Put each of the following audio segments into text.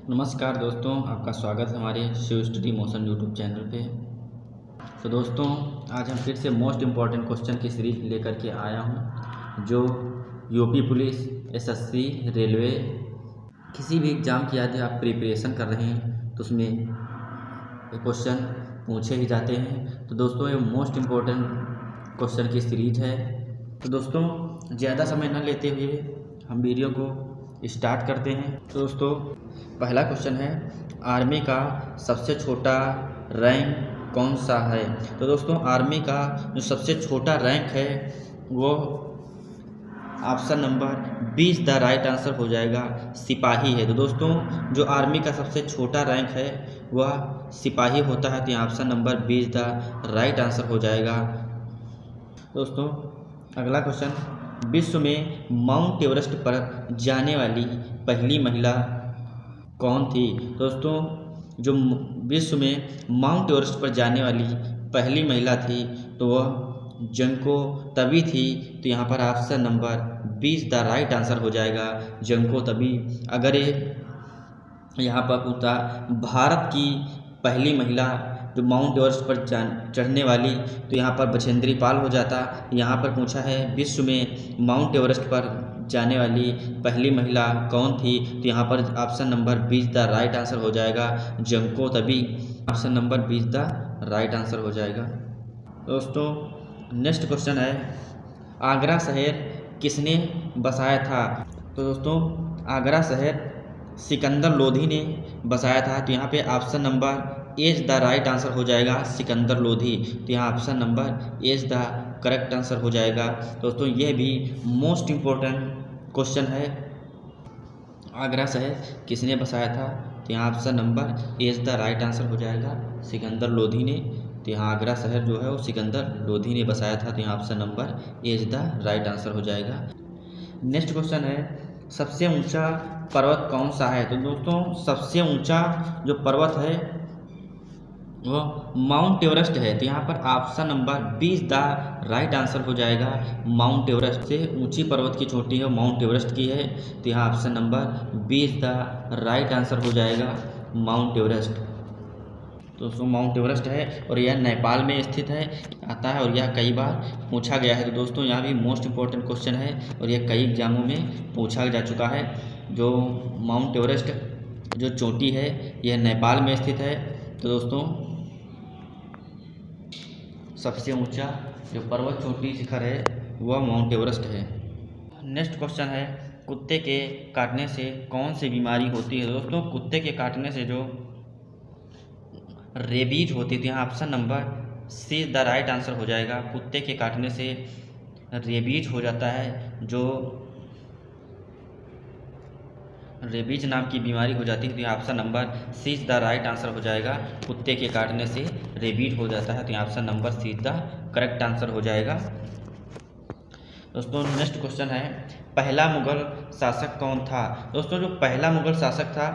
नमस्कार दोस्तों, आपका स्वागत है हमारे Shiv study motion YouTube channel पे। तो दोस्तों, आज हम फिर से मोस्ट इम्पॉर्टेंट क्वेश्चन की सीरीज लेकर के आया हूँ, जो यूपी पुलिस, एसएससी, रेलवे, किसी भी एग्ज़ाम की यदि आप प्रिपरेशन कर रहे हैं तो उसमें ये क्वेश्चन पूछे ही जाते हैं। तो दोस्तों, ये मोस्ट इम्पॉर्टेंट क्वेश्चन की सीरीज है। तो दोस्तों, ज़्यादा समय न लेते हुए हम वीडियो को स्टार्ट करते हैं। तो दोस्तों, पहला क्वेश्चन है, आर्मी का सबसे छोटा रैंक कौन सा है? तो दोस्तों, आर्मी का जो सबसे छोटा रैंक है वो option number 20 the right answer हो जाएगा, सिपाही है। तो दोस्तों, जो आर्मी का सबसे छोटा रैंक है वह सिपाही होता है। तो यहाँ option number 20 the right answer हो जाएगा। दोस्तों, अगला क्वेश्चन, विश्व में माउंट एवरेस्ट पर जाने वाली पहली महिला कौन थी? दोस्तों, जो विश्व में माउंट एवरेस्ट पर जाने वाली पहली महिला थी तो वह जंको तबी थी। तो यहाँ पर option number 20 the right answer हो जाएगा, जंको तबी। अगर ये यहाँ पर पूछता भारत की पहली महिला जो माउंट एवरेस्ट पर चढ़ने वाली, तो यहाँ पर बछेंद्री पाल हो जाता। यहाँ पर पूछा है विश्व में माउंट एवरेस्ट पर जाने वाली पहली महिला कौन थी? तो यहाँ पर option number 20 the right answer हो जाएगा, जंको तबी। Option number 20 the right answer हो जाएगा। दोस्तों, नेक्स्ट क्वेश्चन है, आगरा शहर किसने बसाया था? तो दोस्तों, आगरा शहर सिकंदर लोधी ने बसाया था। तो यहाँ पे option number A is the right answer हो जाएगा, सिकंदर लोधी। तो यहाँ option number A is the correct answer हो जाएगा। दोस्तों, यह भी मोस्ट इम्पोर्टेंट क्वेश्चन है, आगरा शहर किसने बसाया था? तो यहाँ option number A is the right answer हो जाएगा, सिकंदर लोधी ने। तो यहाँ आगरा शहर जो है वो सिकंदर लोधी ने बसाया था। तो यहाँ option number A is the right answer हो जाएगा। नेक्स्ट क्वेश्चन है, सबसे ऊंचा पर्वत कौन सा है? तो दोस्तों, सबसे ऊंचा जो पर्वत है वो माउंट एवरेस्ट है। तो यहाँ पर option number 20 the right answer हो जाएगा, माउंट एवरेस्ट। से ऊंची पर्वत की चोटी है माउंट एवरेस्ट की है। तो यहाँ option number 20 the right answer हो जाएगा, माउंट एवरेस्ट। तो दोस्तों, माउंट एवरेस्ट है और यह नेपाल में स्थित है आता है और यह कई बार पूछा गया है। तो दोस्तों, यहाँ भी मोस्ट इम्पोर्टेंट क्वेश्चन है और यह कई एग्जामों में पूछा जा चुका है। जो माउंट एवरेस्ट जो चोटी है यह नेपाल में स्थित है। तो दोस्तों, सबसे ऊंचा जो पर्वत चोटी शिखर है वह माउंट एवरेस्ट है। नेक्स्ट क्वेश्चन है, कुत्ते के काटने से कौन सी बीमारी होती है? दोस्तों, कुत्ते के काटने से जो रेबीज होती थी, यहाँ option number see the right answer हो जाएगा, कुत्ते के काटने से रेबीज हो जाता है, जो रेबीज नाम की बीमारी हो जाती है। तो यहाँ option number see the right answer हो जाएगा, कुत्ते के काटने से रेबीज हो जाता है। तो यहाँ option number see the correct answer हो जाएगा। दोस्तों, नेक्स्ट क्वेश्चन है, पहला मुगल शासक कौन था? दोस्तों, जो पहला मुगल शासक था,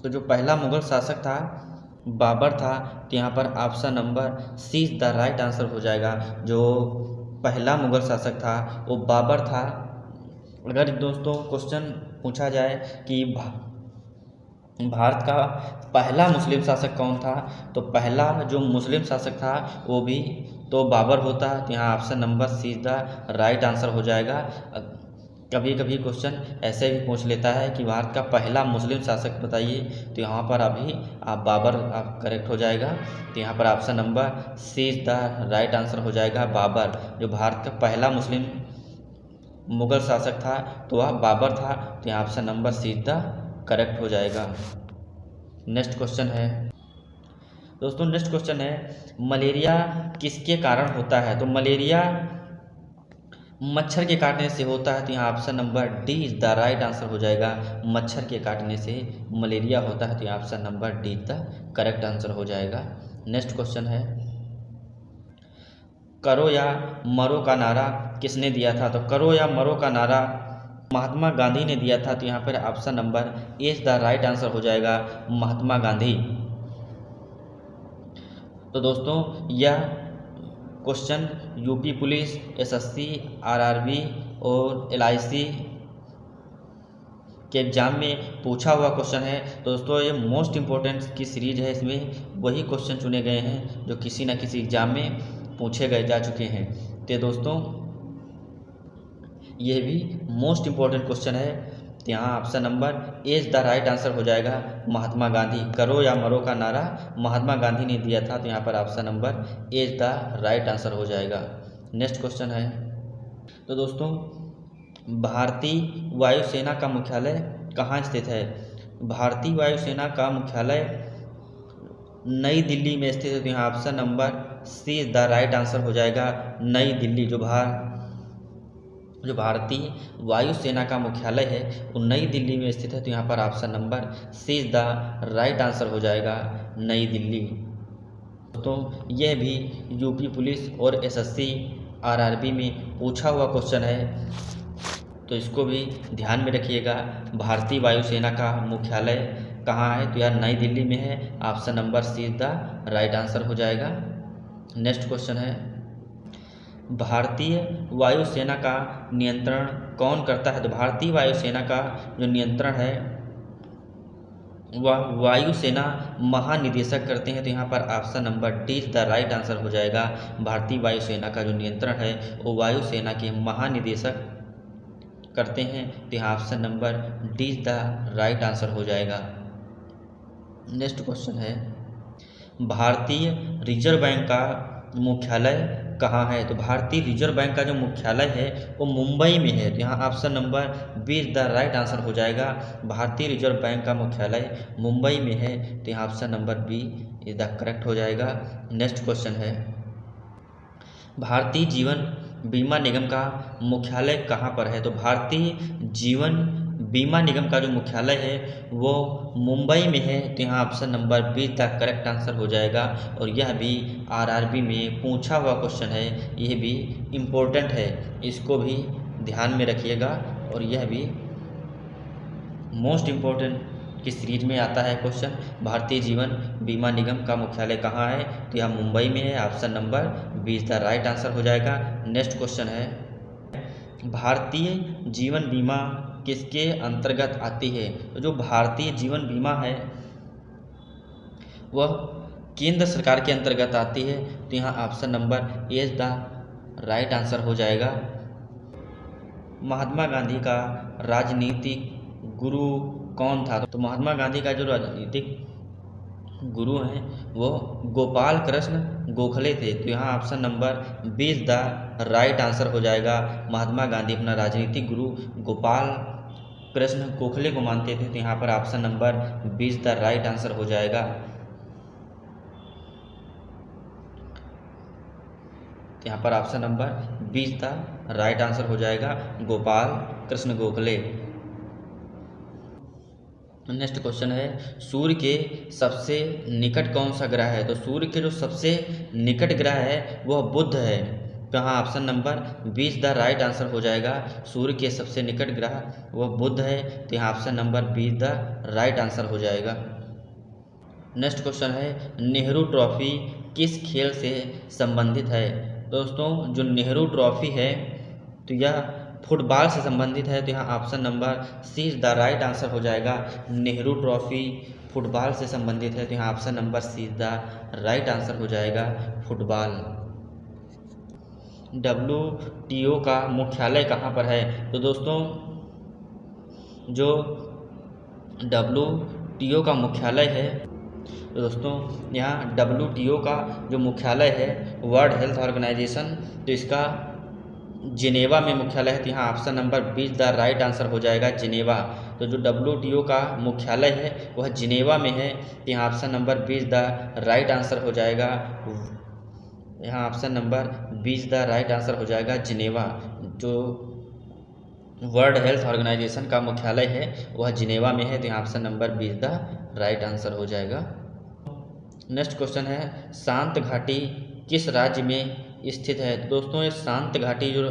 तो जो पहला मुगल शासक था बाबर था। तो यहाँ पर option number see the right answer हो जाएगा, जो पहला मुगल शासक था वो बाबर था। अगर दोस्तों क्वेश्चन पूछा जाए कि भारत का पहला मुस्लिम शासक कौन था, तो पहला जो मुस्लिम शासक था वो भी तो बाबर होता है। तो यहाँ option number see the right answer हो जाएगा। कभी कभी क्वेश्चन ऐसे भी पूछ लेता है कि भारत का पहला मुस्लिम शासक बताइए, तो यहाँ पर अभी आप बाबर आप करेक्ट हो जाएगा। तो यहाँ पर option number see the right answer हो जाएगा, बाबर। जो भारत का पहला मुस्लिम मुगल शासक था तो वह बाबर था। तो यहाँ option number see the correct हो जाएगा। नेक्स्ट क्वेश्चन है, दोस्तों, नेक्स्ट क्वेश्चन है, मलेरिया किसके कारण होता है? तो मलेरिया मच्छर के काटने से होता है। तो यहाँ option number D is the right answer हो जाएगा, मच्छर के काटने से मलेरिया होता है। तो यहाँ option number D the correct answer हो जाएगा। नेक्स्ट क्वेश्चन है, करो या मरो का नारा किसने दिया था? तो करो या मरो का नारा महात्मा गांधी ने दिया था। तो यहाँ पर option number A is the right answer हो जाएगा, महात्मा गांधी। तो दोस्तों, यह question UP police, SSC, RRB और एलआईसी के एग्ज़ाम में पूछा हुआ क्वेश्चन है। तो दोस्तों ये मोस्ट इम्पोर्टेंट की सीरीज़ है, इसमें वही क्वेश्चन चुने गए हैं जो किसी न किसी एग्ज़ाम में पूछे गए जा चुके हैं। तो दोस्तों ये भी मोस्ट इम्पोर्टेंट क्वेश्चन है। तो यहाँ option number is the right answer हो जाएगा महात्मा गांधी। करो या मरो का नारा महात्मा गांधी ने दिया था, तो यहाँ पर option number is the right answer हो जाएगा। नेक्स्ट क्वेश्चन है, तो दोस्तों भारतीय वायुसेना का मुख्यालय कहाँ स्थित है? भारतीय वायुसेना का मुख्यालय नई दिल्ली में स्थित है। तो यहाँ option number C is the right answer हो जाएगा नई दिल्ली। जो भारतीय वायुसेना का मुख्यालय है वो नई दिल्ली में स्थित है। तो यहाँ पर option number C is the right answer हो जाएगा नई दिल्ली। तो यह भी यूपी पुलिस और एसएससी आरआरबी में पूछा हुआ क्वेश्चन है, तो इसको भी ध्यान में रखिएगा। भारतीय वायुसेना का मुख्यालय कहाँ है? तो यार नई दिल्ली में है। Option number C is the right answer हो जाएगा। नेक्स्ट क्वेश्चन है, भारतीय वायुसेना का नियंत्रण कौन करता है? तो भारतीय वायुसेना का जो नियंत्रण है वह वायुसेना महानिदेशक करते हैं। तो यहाँ पर option number D is the right answer हो जाएगा। भारतीय वायुसेना का जो नियंत्रण है वो वायुसेना के महानिदेशक करते हैं। तो यहाँ option number D is the right answer हो जाएगा। नेक्स्ट क्वेश्चन है, भारतीय रिजर्व बैंक का मुख्यालय कहाँ है? तो भारतीय रिजर्व बैंक का जो मुख्यालय है वो मुंबई में है। तो यहाँ option number B is the right answer हो जाएगा। भारतीय रिजर्व बैंक का मुख्यालय मुंबई में है। तो यहाँ option number B is the correct हो जाएगा। नेक्स्ट क्वेश्चन है, भारतीय जीवन बीमा निगम का मुख्यालय कहाँ पर है? तो भारतीय जीवन बीमा निगम का जो मुख्यालय है वो मुंबई में है। तो यहाँ option number be the correct answer हो जाएगा। और यह भी आरआरबी में पूछा हुआ क्वेश्चन है, यह भी इम्पोर्टेंट है, इसको भी ध्यान में रखिएगा। और यह भी मोस्ट इम्पोर्टेंट की सीरीज में आता है क्वेश्चन। भारतीय जीवन बीमा निगम का मुख्यालय कहाँ है? तो यह मुंबई में है। Option number B is the right answer हो जाएगा। नेक्स्ट क्वेश्चन है, भारतीय जीवन बीमा किसके अंतर्गत आती है? तो जो भारतीय जीवन बीमा है वह केंद्र सरकार के अंतर्गत आती है। तो यहाँ option number A is the right answer हो जाएगा। महात्मा गांधी का राजनीतिक गुरु कौन था? तो महात्मा गांधी का जो राजनीतिक गुरु हैं वो गोपाल कृष्ण गोखले थे। तो यहाँ option number B is the right answer हो जाएगा। महात्मा गांधी अपना राजनीतिक गुरु गोपाल कृष्ण गोखले को मानते थे। तो यहाँ पर option number B is the right answer हो जाएगा। यहाँ पर option number B is the right answer हो जाएगा, गोपाल कृष्ण गोखले। नेक्स्ट क्वेश्चन है, सूर्य के सबसे निकट कौन सा ग्रह है? तो सूर्य के जो सबसे निकट ग्रह है वह बुध है। तो यहाँ option number B is the right answer हो जाएगा। सूर्य के सबसे निकट ग्रह वह बुध है। तो यहाँ option number B is the right answer हो जाएगा। नेक्स्ट क्वेश्चन है, नेहरू ट्रॉफी किस खेल से संबंधित है? दोस्तों जो नेहरू ट्रॉफी है तो यह फुटबॉल से संबंधित है। तो यहाँ option number C is the right answer हो जाएगा। नेहरू ट्रॉफी फुटबॉल से संबंधित है। तो यहाँ option number C is the right answer हो जाएगा, फुटबॉल। WTO का मुख्यालय कहाँ पर है? तो दोस्तों जो WTO का मुख्यालय है तो दोस्तों यहाँ WTO का जो मुख्यालय है वर्ल्ड हेल्थ ऑर्गेनाइजेशन, तो इसका जिनेवा में मुख्यालय है। तो यहाँ option number B is the right answer हो जाएगा, जिनेवा। तो जो WTO का मुख्यालय है वह जिनेवा में है। तो यहाँ option number B is the right answer हो जाएगा। यहाँ option number B is the right answer हो जाएगा, जिनेवा। जो वर्ल्ड हेल्थ ऑर्गेनाइजेशन का मुख्यालय है वह जिनेवा में है। तो यहाँ option number B is the right answer हो जाएगा। नेक्स्ट क्वेश्चन है, शांत घाटी किस राज्य में स्थित है? तो दोस्तों ये शांत घाटी जो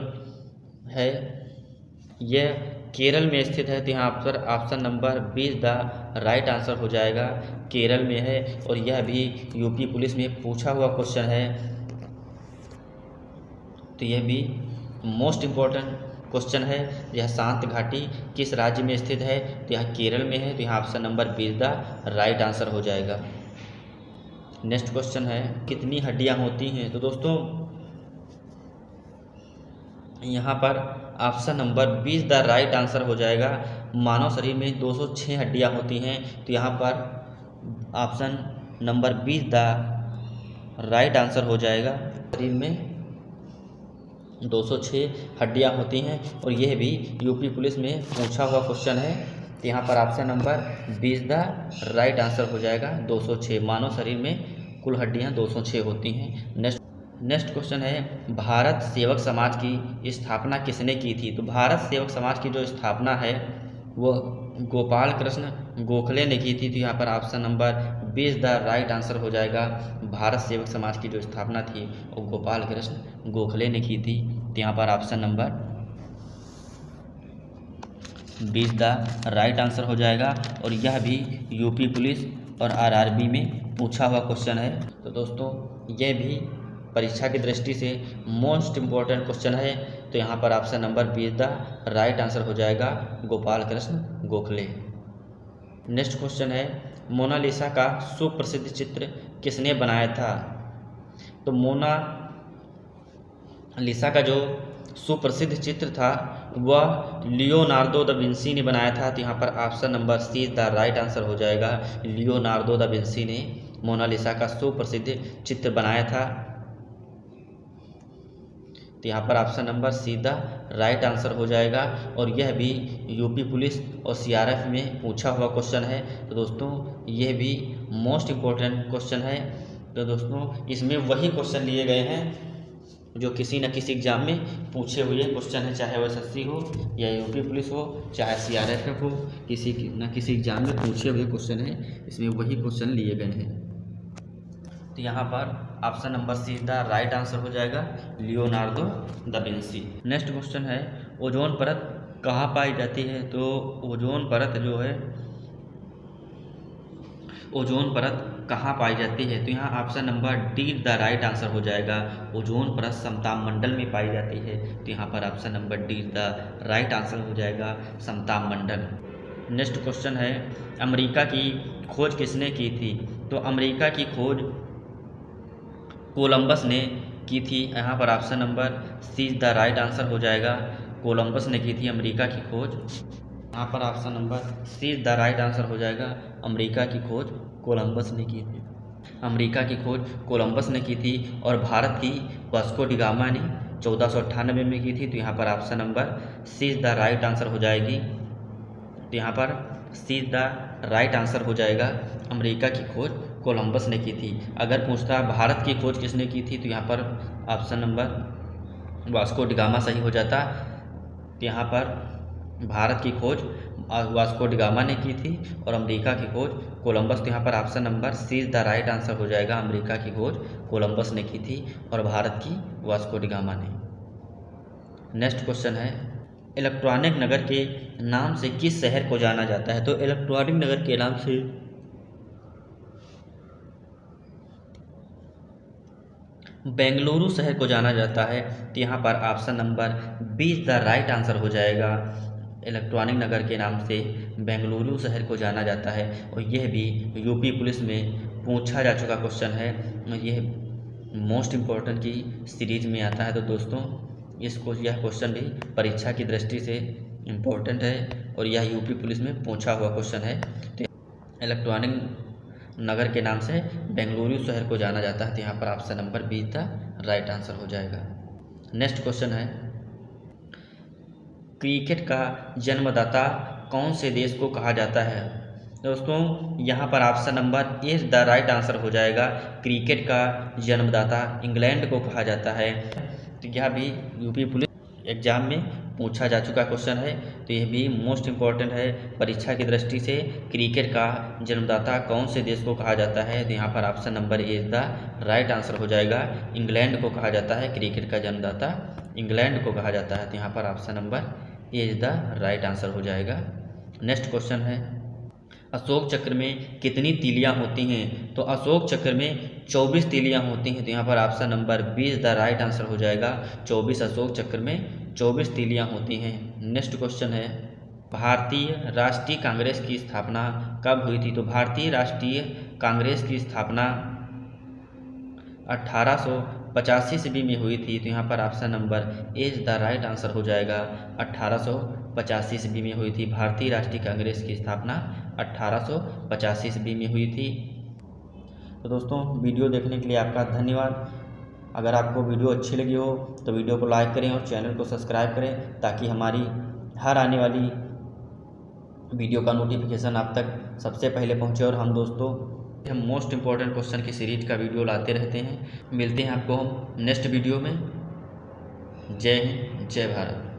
है यह केरल में स्थित है। तो यहाँ पर option number B is the right answer हो जाएगा, केरल में है। और यह भी यूपी पुलिस में पूछा हुआ क्वेश्चन है। तो यह भी मोस्ट इम्पोर्टेंट क्वेश्चन है। यह शांत घाटी किस राज्य में स्थित है? तो यह केरल में है। तो यहाँ option number be the right answer हो जाएगा। नेक्स्ट क्वेश्चन है कितनी हड्डियाँ होती हैं? तो दोस्तों यहाँ पर option number 20 the right answer हो जाएगा। मानव शरीर में 206 हड्डियाँ होती हैं। तो यहाँ पर option number 20 the right answer हो जाएगा। शरीर में 206 हड्डियाँ होती हैं और यह भी यूपी पुलिस में पूछा हुआ क्वेश्चन है। तो यहाँ पर option number 20 the right answer हो जाएगा। 206 मानव शरीर में कुल हड्डियाँ 206 होती हैं। नेक्स्ट क्वेश्चन है भारत सेवक समाज की स्थापना किसने की थी? तो भारत सेवक समाज की जो स्थापना है वो गोपाल कृष्ण गोखले ने की थी। तो यहाँ पर option number 20 the right answer हो जाएगा। भारत सेवक समाज की जो स्थापना थी वो गोपाल कृष्ण गोखले ने की थी। तो यहाँ पर option number 20 the right answer हो जाएगा और यह भी यूपी पुलिस और आरआरबी में पूछा हुआ क्वेश्चन है। तो दोस्तों यह भी परीक्षा की दृष्टि से मोस्ट इम्पोर्टेंट क्वेश्चन है। तो यहाँ पर option number 20 the right answer हो जाएगा गोपाल कृष्ण गोखले। नेक्स्ट क्वेश्चन है मोनालिसा का सुप्रसिद्ध चित्र किसने बनाया था? तो मोनालिसा का जो सुप्रसिद्ध चित्र था वह लियोनार्दो दा विंसी ने बनाया था। तो यहाँ पर option number see the right answer हो जाएगा। लियोनार्दो दा विंसी ने मोनालिसा का सुप्रसिद्ध चित्र बनाया था। तो यहाँ पर option number see the right answer हो जाएगा और यह भी यूपी पुलिस और सीआरएफ में पूछा हुआ क्वेश्चन है। तो दोस्तों यह भी मोस्ट इम्पोर्टेंट क्वेश्चन है। तो दोस्तों इसमें वही क्वेश्चन लिए गए हैं जो किसी न किसी एग्जाम में पूछे हुए क्वेश्चन है, चाहे वह एसएससी हो या यूपी पुलिस हो चाहे सीआरएफ हो, किसी न किसी एग्जाम में पूछे हुए क्वेश्चन है। इसमें वही क्वेश्चन लिए गए हैं। तो यहाँ पर option number see the right answer हो जाएगा Leonardo da Vinci. Next question है ओजोन परत कहाँ पाई जाती है? तो ओजोन परत जो है ओजोन परत कहाँ पाई जाती है? तो यहाँ option number D the right answer हो जाएगा। ओजोन परत समताप मंडल में पाई जाती है। तो यहाँ पर option number D the right answer हो जाएगा समताप मंडल। नेक्स्ट क्वेश्चन है अमेरिका की खोज किसने की थी? तो अमेरिका की खोज कोलंबस ने की थी। यहाँ पर option number see the right answer हो जाएगा। कोलंबस ने की थी अमेरिका की खोज। यहाँ पर option number see the right answer हो जाएगा। अमेरिका की खोज कोलंबस ने की थी। अमेरिका की खोज कोलंबस ने की थी और भारत की वास्को डी गामा ने 1498 में की थी। तो यहाँ पर option number see the right answer हो जाएगी। तो यहाँ पर सी द राइट आंसर हो जाएगा। अमेरिका की खोज कोलंबस ने की थी। अगर पूछता भारत की खोज किसने की थी तो यहाँ पर option number Vasco D gamma सही हो जाता। तो यहाँ पर भारत की खोज वास्को डी गामा ने की थी और अमेरिका की खोज कोलंबस। तो यहाँ पर option number see the right answer हो जाएगा। अमेरिका की खोज कोलंबस ने की थी और भारत की वास्को डी गामा ने। नेक्स्ट क्वेश्चन है इलेक्ट्रॉनिक नगर के नाम से किस शहर को जाना जाता है? तो इलेक्ट्रॉनिक नगर के नाम से बेंगलुरु शहर को जाना जाता है। तो यहाँ पर option number 20 the right answer हो जाएगा। इलेक्ट्रॉनिक नगर के नाम से बेंगलुरु शहर को जाना जाता है और यह भी यूपी पुलिस में पूछा जा चुका क्वेश्चन है। यह मोस्ट इम्पोर्टेंट की सीरीज में आता है। तो दोस्तों यह क्वेश्चन भी परीक्षा की दृष्टि से इम्पोर्टेंट है और यह यूपी पुलिस में पूछा हुआ क्वेश्चन है। तो इलेक्ट्रॉनिक नगर के नाम से बेंगलुरु शहर को जाना जाता है। तो यहाँ पर option number 20 the right answer हो जाएगा। नेक्स्ट क्वेश्चन है क्रिकेट का जन्मदाता कौन से देश को कहा जाता है? दोस्तों यहाँ पर option number A the right answer हो जाएगा। क्रिकेट का जन्मदाता इंग्लैंड को कहा जाता है। तो यह भी यूपी पुलिस एग्जाम में पूछा जा चुका क्वेश्चन है। तो यह भी मोस्ट इम्पॉर्टेंट है परीक्षा की दृष्टि से। क्रिकेट का जन्मदाता कौन से देश को कहा जाता है? तो यहाँ पर option number A the right answer हो जाएगा। इंग्लैंड को कहा जाता है। क्रिकेट का जन्मदाता इंग्लैंड को कहा जाता है। तो यहाँ पर option number A the right answer हो जाएगा। नेक्स्ट क्वेश्चन है अशोक चक्र में कितनी तीलियां होती हैं? तो अशोक चक्र में 24 तीलियां होती हैं। तो यहाँ पर option number 20 the right answer हो जाएगा। 24 अशोक चक्र में 24 तीलियां होती हैं। नेक्स्ट क्वेश्चन है, भारतीय राष्ट्रीय कांग्रेस की स्थापना कब हुई थी? तो भारतीय राष्ट्रीय कांग्रेस की स्थापना 1885 ईस्वी में हुई थी। तो यहाँ पर option number A the right answer हो जाएगा। 1885 ईस्वी में हुई थी भारतीय राष्ट्रीय कांग्रेस की स्थापना। 1885 ईस्वी में हुई थी। तो दोस्तों, वीडियो देखने के लिए आपका धन्यवाद। अगर आपको वीडियो अच्छी लगी हो तो वीडियो को लाइक करें और चैनल को सब्सक्राइब करें, ताकि हमारी हर आने वाली वीडियो का नोटिफिकेशन आप तक सबसे पहले पहुंचे। और हम दोस्तों मोस्ट इम्पॉर्टेंट क्वेश्चन की सीरीज का वीडियो लाते रहते हैं। मिलते हैं आपको हम नेक्स्ट वीडियो में। जय हिंद, जय भारत।